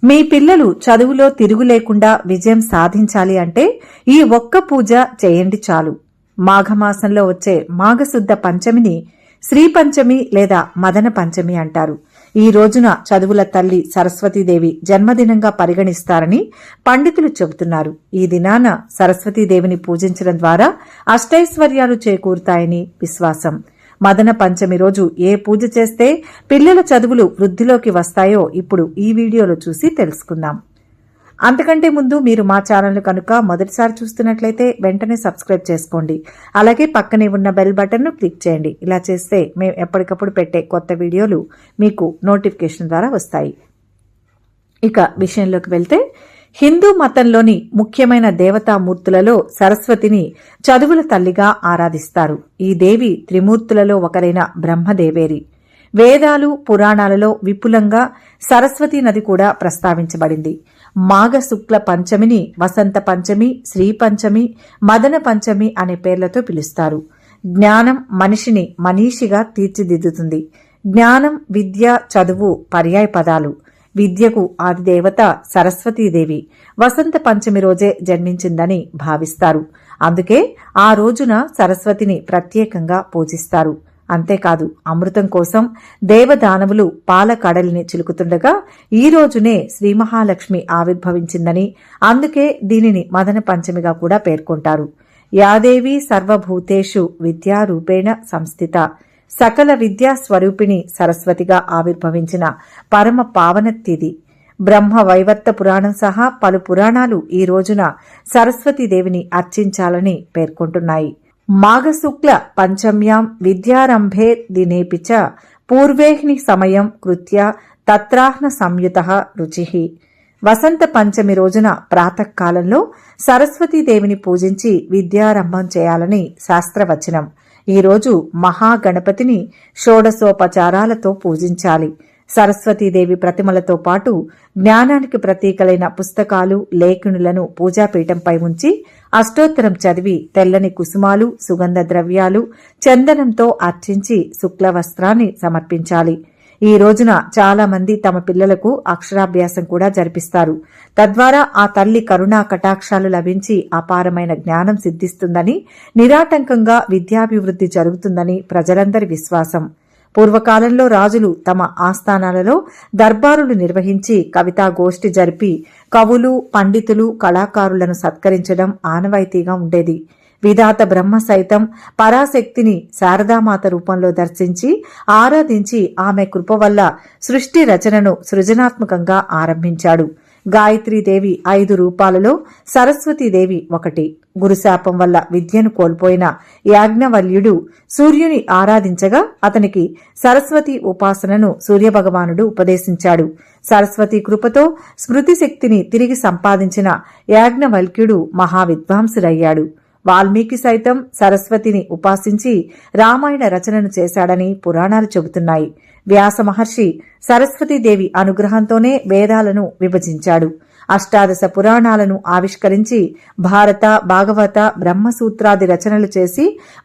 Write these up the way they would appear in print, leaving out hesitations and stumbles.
మీ పిల్లలు చదువులో తిరుగు లేకుండా విజయం సాధించాలి అంటే ఈ ఒక్క పూజ చేయండి చాలు. మాఘమాసంలో వచ్చే మాఘశుద్ధ పంచమిని శ్రీ పంచమి లేదా మదన పంచమి అంటారు. ఈ రోజున చదువుల తల్లి సరస్వతీదేవి జన్మదినంగా పరిగణిస్తారని పండితులు చెబుతున్నారు. ఈ దినాన సరస్వతీదేవిని పూజించడం ద్వారా అష్టైశ్వర్యాలు చేకూరుతాయని విశ్వాసం. మదన పంచమి రోజు ఏ పూజ చేస్తే పిల్లల చదువులు వృద్ధిలోకి వస్తాయో ఇప్పుడు ఈ వీడియోలో చూసి తెలుసుకుందాం. అంతకంటే ముందు మీరు మా ఛానల్ కనుక మొదటిసారి చూస్తున్నట్లయితే వెంటనే సబ్స్క్రైబ్ చేసుకోండి. అలాగే పక్కనే ఉన్న బెల్ బటన్ను క్లిక్ చేయండి. ఇలా చేస్తే మేము ఎప్పటికప్పుడు పెట్టే కొత్త వీడియోలు మీకు నోటిఫికేషన్ ద్వారా వస్తాయి. ఇక విషయంలోకి వెళ్తే, హిందూ మతంలోని ముఖ్యమైన దేవతామూర్తులలో సరస్వతిని చదువుల తల్లిగా ఆరాధిస్తారు. ఈ దేవి త్రిమూర్తులలో ఒకరైన బ్రహ్మదేవేరి. వేదాలు పురాణాలలో విపులంగా సరస్వతీ నది కూడా ప్రస్తావించబడింది. మాఘ శుక్ల పంచమిని వసంత పంచమి, శ్రీ పంచమి, మదన పంచమి అనే పేర్లతో పిలుస్తారు. జ్ఞానం మనిషిని మనీషిగా తీర్చిదిద్దుతుంది. జ్ఞానం, విద్య, చదువు పర్యాయ పదాలు. విద్యకు ఆదిదేవత సరస్వతీదేవి వసంత పంచమి రోజే జన్మించిందని భావిస్తారు. అందుకే ఆ రోజున సరస్వతిని ప్రత్యేకంగా పూజిస్తారు. అంతేకాదు, అమృతం కోసం దేవదానవులు పాల కడలిని చిలుకుతుండగా ఈ రోజునే శ్రీ మహాలక్ష్మి ఆవిర్భవించిందని, అందుకే దీనిని మదన పంచమిగా కూడా పేర్కొంటారు. యాదేవి సర్వభూతేషు విద్యారూపేణ సంస్థిత, సకల విద్యా స్వరూపిణి సరస్వతిగా ఆవిర్భవించిన పరమ పావన తిథి. బ్రహ్మ వైవర్త పురాణం సహా పలు పురాణాలు ఈ రోజున సరస్వతీదేవిని అర్చించాలని పేర్కొంటున్నాయి. మాఘశుక్ల పంచమ్యాం విద్యారంభే దినేపి చ పూర్వేహ్ని సమయం కృత్య తత్రాహ్న సంయుతః రుచిః. వసంత పంచమి రోజున ప్రాతకాలంలో సరస్వతీదేవిని పూజించి విద్యారంభం చేయాలని శాస్త్రవచనం. ఈరోజు మహాగణపతిని షోడశోపచారాలతో పూజించాలి. సరస్వతీదేవి ప్రతిమలతో పాటు జ్ఞానానికి ప్రతీకలైన పుస్తకాలు, లేఖనులను పూజాపీఠంపై ఉంచి అష్టోత్తరం చదివి తెల్లని కుసుమాలు, సుగంధ ద్రవ్యాలు, చందనంతో అర్చించి శుక్ల వస్త్రాన్ని సమర్పించాలి. ఈ రోజున చాలా మంది తమ పిల్లలకు అక్షరాభ్యాసం కూడా జరిపిస్తారు. తద్వారా ఆ తల్లి కరుణా కటాక్షాలు లభించి అపారమైన జ్ఞానం సిద్ధిస్తుందని, నిరాటంకంగా విద్యాభివృద్ధి జరుగుతుందని ప్రజలందరి విశ్వాసం. పూర్వకాలంలో రాజులు తమ ఆస్థానాలలో దర్బారులు నిర్వహించి కవితా గోష్ఠి జరిపి కవులు, పండితులు, కళాకారులను సత్కరించడం ఆనవాయితీగా ఉండేది. విధాత బ్రహ్మ సైతం పరాశక్తిని శారదామాత రూపంలో దర్శించి ఆరాధించి ఆమె కృప వల్ల సృష్టి రచనను సృజనాత్మకంగా ఆరంభించాడు. గాయత్రీదేవి 5 రూపాలలో సరస్వతీదేవి ఒకటి. గురుశాపం వల్ల విద్యను కోల్పోయిన యాజ్ఞవల్యుడు సూర్యుని ఆరాధించగా అతనికి సరస్వతి ఉపాసనను సూర్యభగవానుడు ఉపదేశించాడు. సరస్వతి కృపతో స్మృతి శక్తిని తిరిగి సంపాదించిన యాజ్ఞవల్క్యుడు మహావిద్వాంసుడయ్యాడు. వాల్మీకి సైతం సరస్వతిని ఉపాసించి రామాయణ రచనను చేశాడని పురాణాలు చెబుతున్నాయి. వ్యాస మహర్షి సరస్వతీదేవి అనుగ్రహంతోనే వేదాలను విభజించాడు. అష్టాదశ పురాణాలను ఆవిష్కరించి భారత, భాగవత, బ్రహ్మసూత్రాది రచనలు చేసి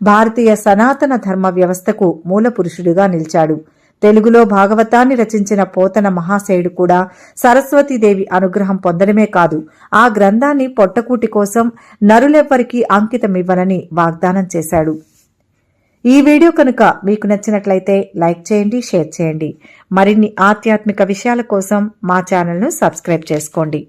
భారతీయ సనాతన ధర్మ వ్యవస్థకు మూలపురుషుడిగా నిలిచాడు. తెలుగులో భాగవతాన్ని రచించిన పోతన మహాశయుడు కూడా సరస్వతీదేవి అనుగ్రహం పొందడమే కాదు, ఆ గ్రంథాన్ని పొట్టకూటి కోసం నరులెవ్వరికీ అంకితమివ్వనని వాగ్దానం చేశాడు. ఈ వీడియో కనుక మీకు నచ్చినట్లయితే లైక్ చేయండి, షేర్ చేయండి. మరిన్ని ఆధ్యాత్మిక విషయాల కోసం మా ఛానల్ను సబ్స్క్రైబ్ చేసుకోండి.